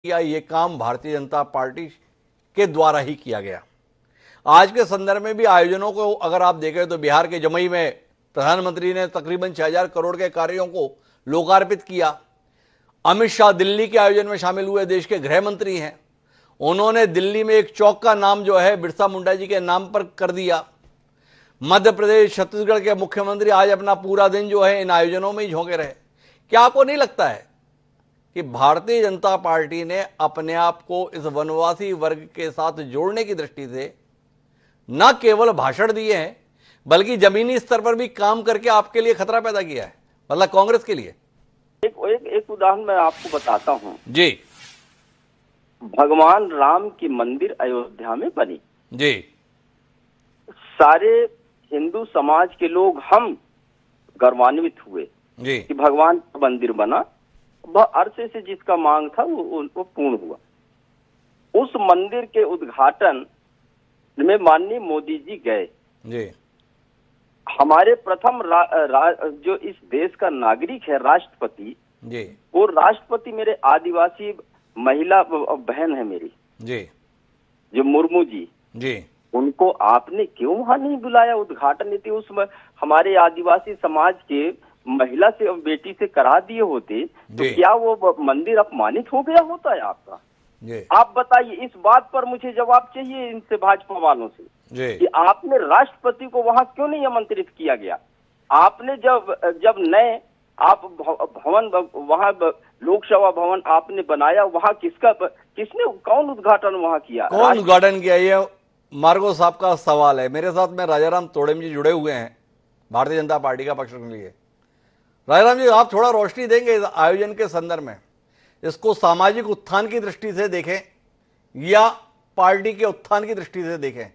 किया, ये काम भारतीय जनता पार्टी के द्वारा ही किया गया। आज के संदर्भ में भी आयोजनों को अगर आप देखें तो बिहार के जमुई में प्रधानमंत्री ने तकरीबन 6000 करोड़ के कार्यों को लोकार्पित किया। अमित शाह दिल्ली के आयोजन में शामिल हुए, देश के गृह मंत्री हैं, उन्होंने दिल्ली में एक चौक का नाम जो है बिरसा मुंडा जी के नाम पर कर दिया। मध्य प्रदेश, छत्तीसगढ़ के मुख्यमंत्री आज अपना पूरा दिन जो है इन आयोजनों में ही झोंके रहे। क्या आपको नहीं लगता है कि भारतीय जनता पार्टी ने अपने आप को इस वनवासी वर्ग के साथ जोड़ने की दृष्टि से न केवल भाषण दिए हैं बल्कि जमीनी स्तर पर भी काम करके आपके लिए खतरा पैदा किया है, मतलब कांग्रेस के लिए? एक उदाहरण मैं आपको बताता हूं जी। भगवान राम की मंदिर अयोध्या में बनी जी। सारे हिंदू समाज के लोग हम गर्वान्वित हुए जी कि भगवान का मंदिर बना। वह अरसे से जिसका मांग था वो पूर्ण हुआ। उस मंदिर के उद्घाटन में माननीय मोदी जी गए। जी। हमारे प्रथम जो इस देश का नागरिक है राष्ट्रपति जी। वो राष्ट्रपति मेरे आदिवासी महिला बहन है मेरी जी। जो मुर्मू जी। जी। उनको आपने क्यों वहां नहीं बुलाया? उद्घाटन नीति उस हमारे आदिवासी समाज के महिला से बेटी से करा दिए होते तो क्या वो मंदिर अपमानित हो गया होता है आपका? आप बताइए, इस बात पर मुझे जवाब चाहिए इनसे, भाजपा वालों से, कि आपने राष्ट्रपति को वहां क्यों नहीं आमंत्रित किया गया? आपने जब नए आप भवन वहां लोकसभा भवन आपने बनाया, वहां किसने कौन उद्घाटन वहां किया? कौन उद्घाटन किया? ये मार्गो साहब का सवाल है। मेरे साथ में राजाराम तोड़ेम जी जुड़े हुए हैं भारतीय जनता पार्टी का पक्ष के लिए। राजाराम जी, आप थोड़ा रोशनी देंगे इस आयोजन के संदर्भ में? इसको सामाजिक उत्थान की दृष्टि से देखें या पार्टी के उत्थान की दृष्टि से देखें?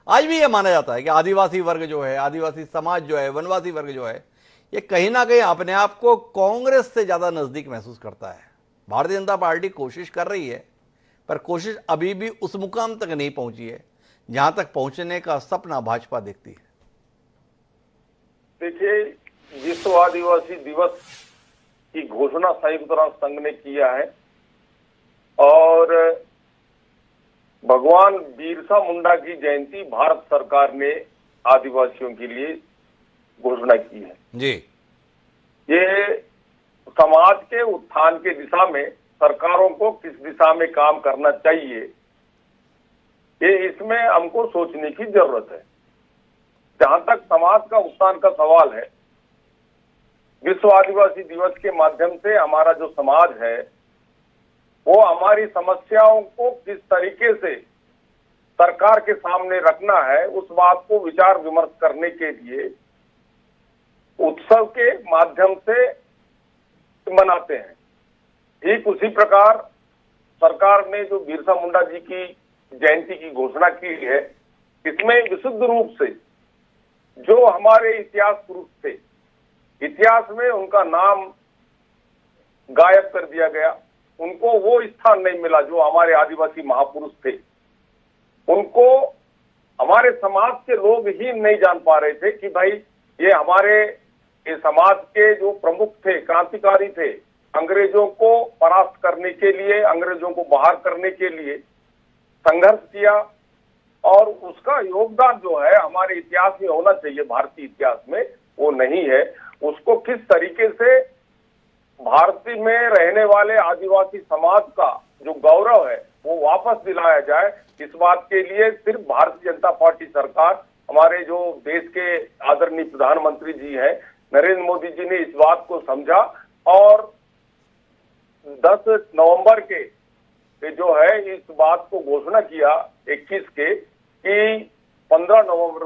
आज भी यह माना जाता है कि आदिवासी वर्ग जो है, आदिवासी समाज जो है, वनवासी वर्ग जो है, ये कहीं ना कहीं अपने आप को कांग्रेस से ज्यादा नजदीक महसूस करता है। भारतीय जनता पार्टी कोशिश कर रही है पर कोशिश अभी भी उस मुकाम तक नहीं पहुंची है जहां तक पहुंचने का सपना भाजपा देखती है। देखिए, विश्व आदिवासी दिवस की घोषणा संयुक्त राष्ट्र संघ ने किया है और भगवान बिरसा मुंडा की जयंती भारत सरकार ने आदिवासियों के लिए घोषणा की है। जी। ये समाज के उत्थान के दिशा में सरकारों को किस दिशा में काम करना चाहिए, ये इसमें हमको सोचने की जरूरत है। जहां तक समाज का उत्थान का सवाल है, विश्व आदिवासी दिवस के माध्यम से हमारा जो समाज है वो हमारी समस्याओं को किस तरीके से सरकार के सामने रखना है उस बात को विचार विमर्श करने के लिए उत्सव के माध्यम से मनाते हैं। ठीक उसी प्रकार सरकार ने जो बिरसा मुंडा जी की जयंती की घोषणा की है, इसमें विशुद्ध रूप से जो हमारे इतिहास पुरुष थे, इतिहास में उनका नाम गायब कर दिया गया, उनको वो स्थान नहीं मिला जो हमारे आदिवासी महापुरुष थे। उनको हमारे समाज के लोग ही नहीं जान पा रहे थे कि भाई ये हमारे समाज के जो प्रमुख थे, क्रांतिकारी थे, अंग्रेजों को परास्त करने के लिए, अंग्रेजों को बाहर करने के लिए संघर्ष किया और उसका योगदान जो है हमारे इतिहास में होना चाहिए, भारतीय इतिहास में वो नहीं है। उसको किस तरीके से भारतीय में रहने वाले आदिवासी समाज का जो गौरव है वो वापस दिलाया जाए, इस बात के लिए सिर्फ भारतीय जनता पार्टी सरकार, हमारे जो देश के आदरणीय प्रधानमंत्री जी हैं नरेंद्र मोदी जी ने इस बात को समझा और 10 नवंबर के जो है इस बात को घोषणा किया 21 के कि 15 नवंबर